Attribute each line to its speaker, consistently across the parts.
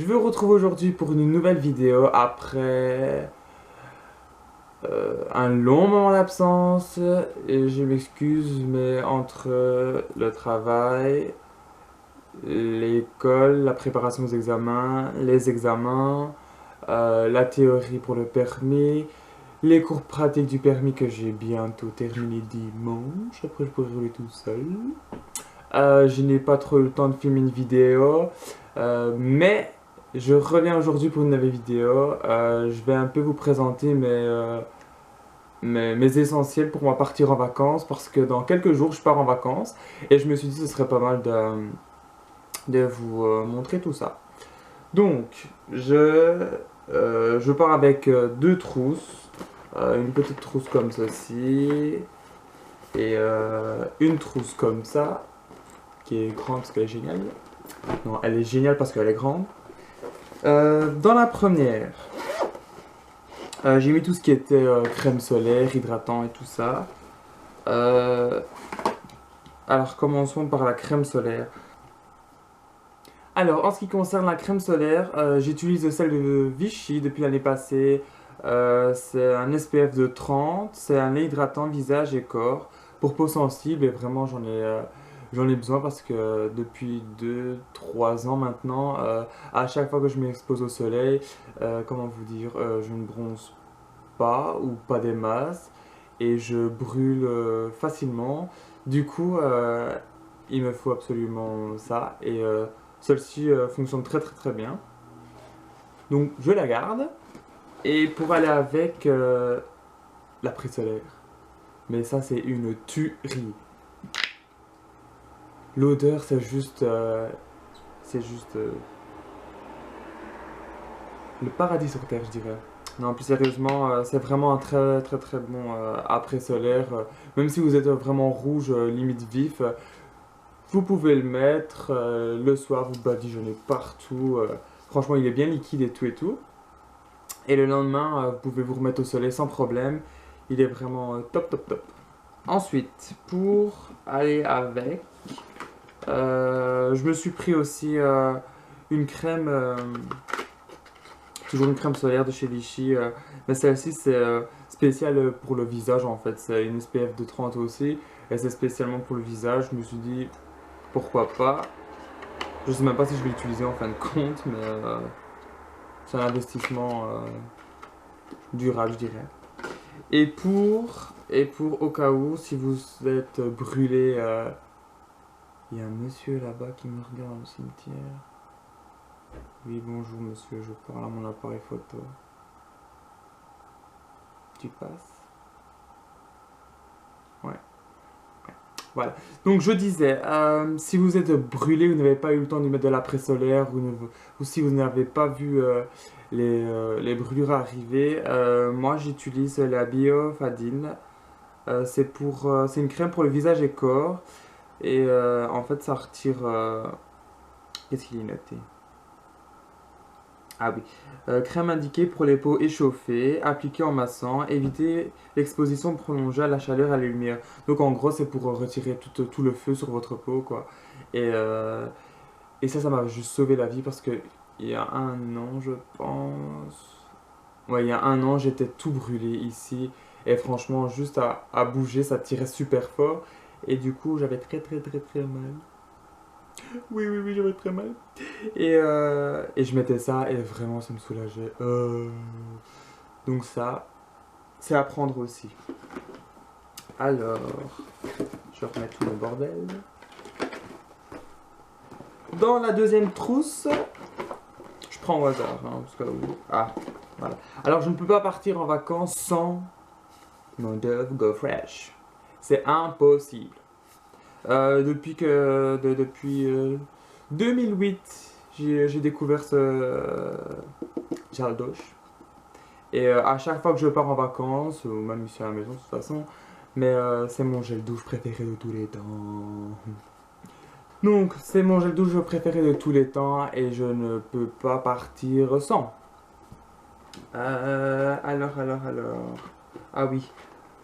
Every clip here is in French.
Speaker 1: Je vous retrouve aujourd'hui pour une nouvelle vidéo après un long moment d'absence. Et je m'excuse, mais entre le travail, l'école, la préparation aux examens, les examens, la théorie pour le permis, les cours pratiques du permis que j'ai bientôt terminé dimanche, après je pourrai rouler tout seul. Je n'ai pas trop eu le temps de filmer une vidéo, mais je reviens aujourd'hui pour une nouvelle vidéo. Je vais un peu vous présenter mes essentiels pour moi partir en vacances parce que dans quelques jours je pars en vacances et je me suis dit que ce serait pas mal de vous montrer tout ça. Donc, je pars avec deux trousses, une petite trousse comme ceci et une trousse comme ça qui est grande parce qu'elle est géniale. Non, elle est géniale parce qu'elle est grande. Dans la première, j'ai mis tout ce qui était crème solaire, hydratant et tout ça. Alors commençons par la crème solaire. Alors en ce qui concerne la crème solaire, j'utilise celle de Vichy depuis l'année passée. C'est un SPF de 30, c'est un hydratant visage et corps pour peau sensible et vraiment j'en ai besoin parce que depuis 2-3 ans maintenant, à chaque fois que je m'expose au soleil, comment vous dire, je ne bronze pas ou pas des masses et je brûle facilement. Du coup, il me faut absolument ça et celle-ci fonctionne très bien. Donc je la garde et pour aller avec la pré-solaire. Mais ça c'est une tuerie. L'odeur, c'est juste le paradis sur terre, je dirais. Non, plus sérieusement, c'est vraiment un très bon après solaire. Même si vous êtes vraiment rouge, limite vif, vous pouvez le mettre le soir, vous badigeonnez partout. Franchement, il est bien liquide et tout. Et le lendemain, vous pouvez vous remettre au soleil sans problème. Il est vraiment top. Ensuite, pour aller avec, je me suis pris aussi une crème, toujours une crème solaire de chez Vichy, mais celle-ci c'est spécial pour le visage en fait, c'est une SPF de 30 aussi, et c'est spécialement pour le visage. Je me suis dit pourquoi pas, je sais même pas si je vais l'utiliser en fin de compte, mais c'est un investissement durable je dirais. Et pour au cas où, si vous êtes brûlé, il y a un monsieur là-bas qui me regarde dans le cimetière. Oui, bonjour monsieur, je parle à mon appareil photo. Tu passes? Ouais. Voilà. Donc je disais, si vous êtes brûlé, vous n'avez pas eu le temps de mettre de l'après-solaire ou si vous n'avez pas vu les brûlures arriver, moi j'utilise la Biofadine. C'est une crème pour le visage et corps. Et en fait, ça retire. Qu'est-ce qu'il est noté? Ah oui. Crème indiquée pour les peaux échauffées, appliquée en massant, éviter l'exposition prolongée à la chaleur et à la lumière. Donc en gros, c'est pour retirer tout le feu sur votre peau, quoi. Et, euh, et ça m'a juste sauvé la vie parce que il y a un an, je pense. Ouais, il y a un an, j'étais tout brûlé ici. Et franchement, juste à bouger, ça tirait super fort. Et du coup, j'avais très mal. Oui, j'avais très mal. Et je mettais ça et vraiment, ça me soulageait. Donc ça, c'est à prendre aussi. Alors, je remets tout mon bordel. Dans la deuxième trousse, je prends au hasard. Hein, parce que, ah, voilà. Alors, je ne peux pas partir en vacances sans mon Dove Go Fresh. C'est impossible. Depuis 2008, j'ai découvert ce gel douche. Et à chaque fois que je pars en vacances, ou même ici à la maison de toute façon, mais c'est mon gel douche préféré de tous les temps. Donc, c'est mon gel douche préféré de tous les temps et je ne peux pas partir sans. Alors. Ah oui.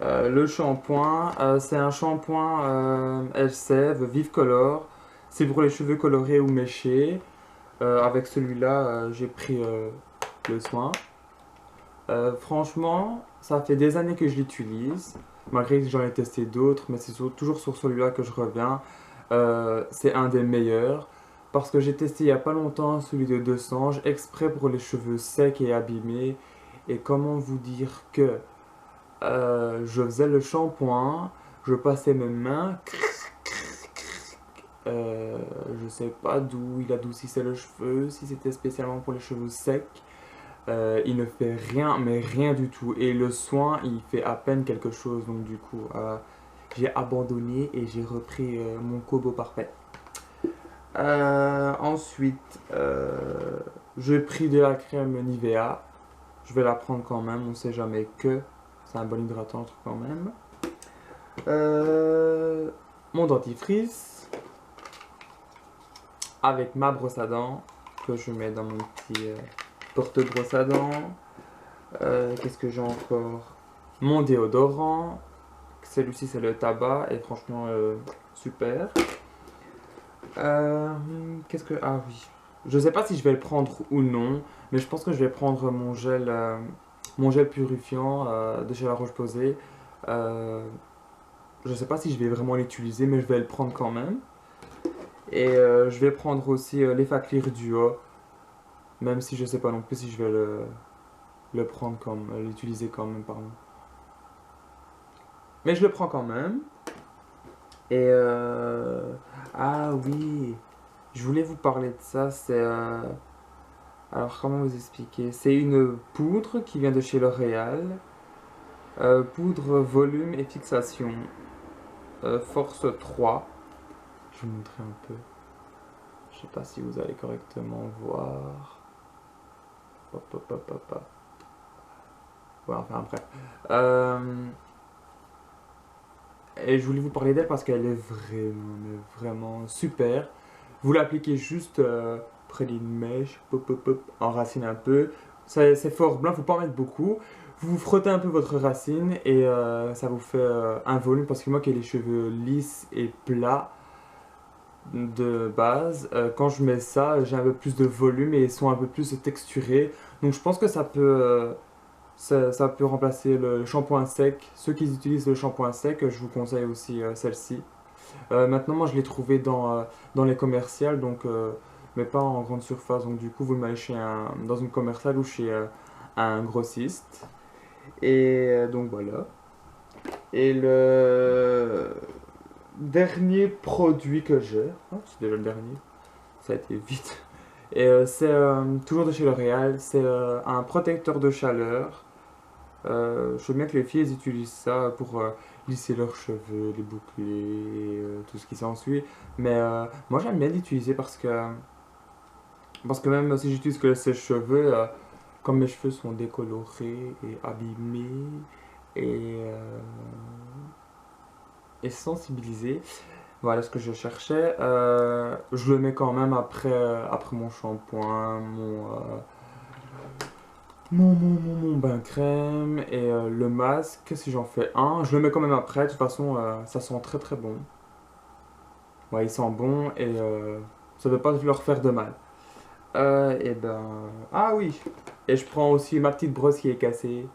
Speaker 1: Le shampoing, c'est un shampoing Elseve Vive Color. C'est pour les cheveux colorés ou méchés. Avec celui-là, j'ai pris le soin. Franchement, ça fait des années que je l'utilise, malgré que j'en ai testé d'autres, mais c'est toujours sur celui-là que je reviens. C'est un des meilleurs, parce que j'ai testé il n'y a pas longtemps celui de 200, exprès pour les cheveux secs et abîmés. Et comment vous dire que je faisais le shampoing, je passais mes mains, je sais pas d'où il adoucissait le cheveu, si c'était spécialement pour les cheveux secs. Il ne fait rien, mais rien du tout. Et le soin, il fait à peine quelque chose. Donc du coup, j'ai abandonné et j'ai repris mon Kobo parfait. Ensuite, j'ai pris de la crème Nivea. Je vais la prendre quand même, on sait jamais que. C'est un bon hydratant quand même. Mon dentifrice. Avec ma brosse à dents. Que je mets dans mon petit porte-brosse à dents. Qu'est-ce que j'ai encore? Mon déodorant. Celui-ci, c'est le tabac. Et franchement, super. Qu'est-ce que... Ah oui. Je sais pas si je vais le prendre ou non. Mais je pense que je vais prendre mon gel purifiant de chez La Roche-Posay. Je sais pas si je vais vraiment l'utiliser, mais je vais le prendre quand même. Et je vais prendre aussi l'Effaclear Duo. Même si je sais pas non plus si je vais le prendre comme... l'utiliser quand même, pardon. Mais je le prends quand même. Et ah oui, je voulais vous parler de ça. C'est alors comment vous expliquer? C'est une poudre qui vient de chez L'Oréal. Poudre volume et fixation. Force 3. Je vais vous montrer un peu. Je sais pas si vous allez correctement voir. Hop, hop, hop, hop, hop. Ouais, enfin bref. Et je voulais vous parler d'elle parce qu'elle est vraiment, mais vraiment super. Vous l'appliquez juste près d'une mèche, pop, pop, pop, enracine un peu. C'est fort blanc, faut pas en mettre beaucoup. Vous frottez un peu votre racine et ça vous fait un volume parce que moi qui ai les cheveux lisses et plats de base, quand je mets ça, j'ai un peu plus de volume et ils sont un peu plus texturés. Donc je pense que ça peut remplacer le shampoing sec. Ceux qui utilisent le shampoing sec, je vous conseille aussi celle-ci. Maintenant, moi, je l'ai trouvé dans les commerciales, donc, mais pas en grande surface. Donc, du coup, vous le mettez dans une commerciale ou chez un grossiste. Et donc, voilà. Et le dernier produit que j'ai, c'est déjà le dernier, ça a été vite. Et c'est toujours de chez L'Oréal, c'est un protecteur de chaleur. Je sais bien que les filles elles utilisent ça pour lisser leurs cheveux, les boucler, tout ce qui s'ensuit. Mais moi j'aime bien l'utiliser parce que même si j'utilise que le sèche-cheveux, comme mes cheveux sont décolorés et abîmés et, euh, et sensibilisés, voilà ce que je cherchais. Je le mets quand même après mon shampoing, mon bain crème et le masque, si j'en fais un, je le mets quand même après. De toute façon, ça sent très très bon. Ouais, il sent bon et ça ne veut pas leur faire de mal. Et ben. Ah oui! Et je prends aussi ma petite brosse qui est cassée.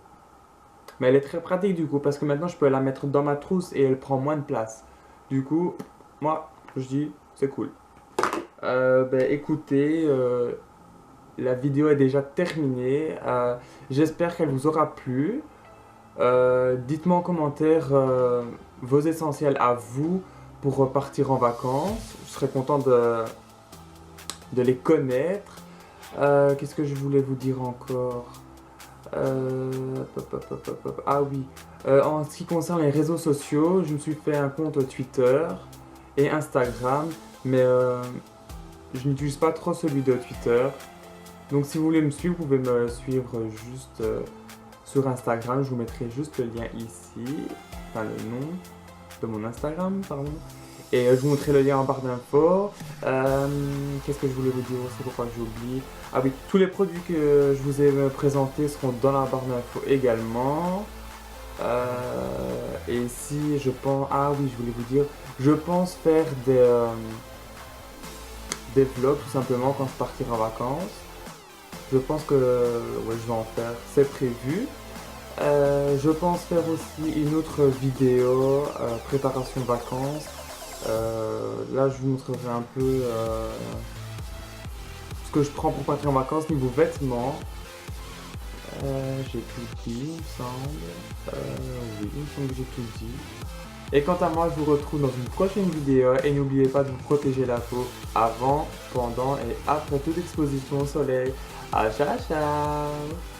Speaker 1: Mais elle est très pratique du coup, parce que maintenant je peux la mettre dans ma trousse et elle prend moins de place. Du coup, moi, je dis, c'est cool. Ben écoutez, la vidéo est déjà terminée. J'espère qu'elle vous aura plu. Dites-moi en commentaire vos essentiels à vous pour partir en vacances. Je serais content de les connaître. Qu'est-ce que je voulais vous dire encore? Ah oui. En ce qui concerne les réseaux sociaux, je me suis fait un compte Twitter et Instagram, mais je n'utilise pas trop celui de Twitter. Donc si vous voulez me suivre, vous pouvez me suivre juste sur Instagram. Je vous mettrai juste le lien ici, enfin le nom de mon Instagram, pardon. Et je vous mettrai le lien en barre d'infos. Qu'est-ce que je voulais vous dire aussi, pourquoi j'oublie? Ah oui, tous les produits que je vous ai présentés seront dans la barre d'infos également. Et si je pense... Ah oui, je voulais vous dire, je pense faire des vlogs tout simplement quand je partirai en vacances. Je pense que ouais, je vais en faire, c'est prévu. Je pense faire aussi une autre vidéo préparation de vacances. Là, je vous montrerai un peu ce que je prends pour partir en vacances niveau vêtements. J'ai tout dit, il me semble. Oui, il me semble que j'ai tout dit. Et quant à moi, je vous retrouve dans une prochaine vidéo et n'oubliez pas de vous protéger la peau avant, pendant et après toute exposition au soleil. Ah, ciao, ciao!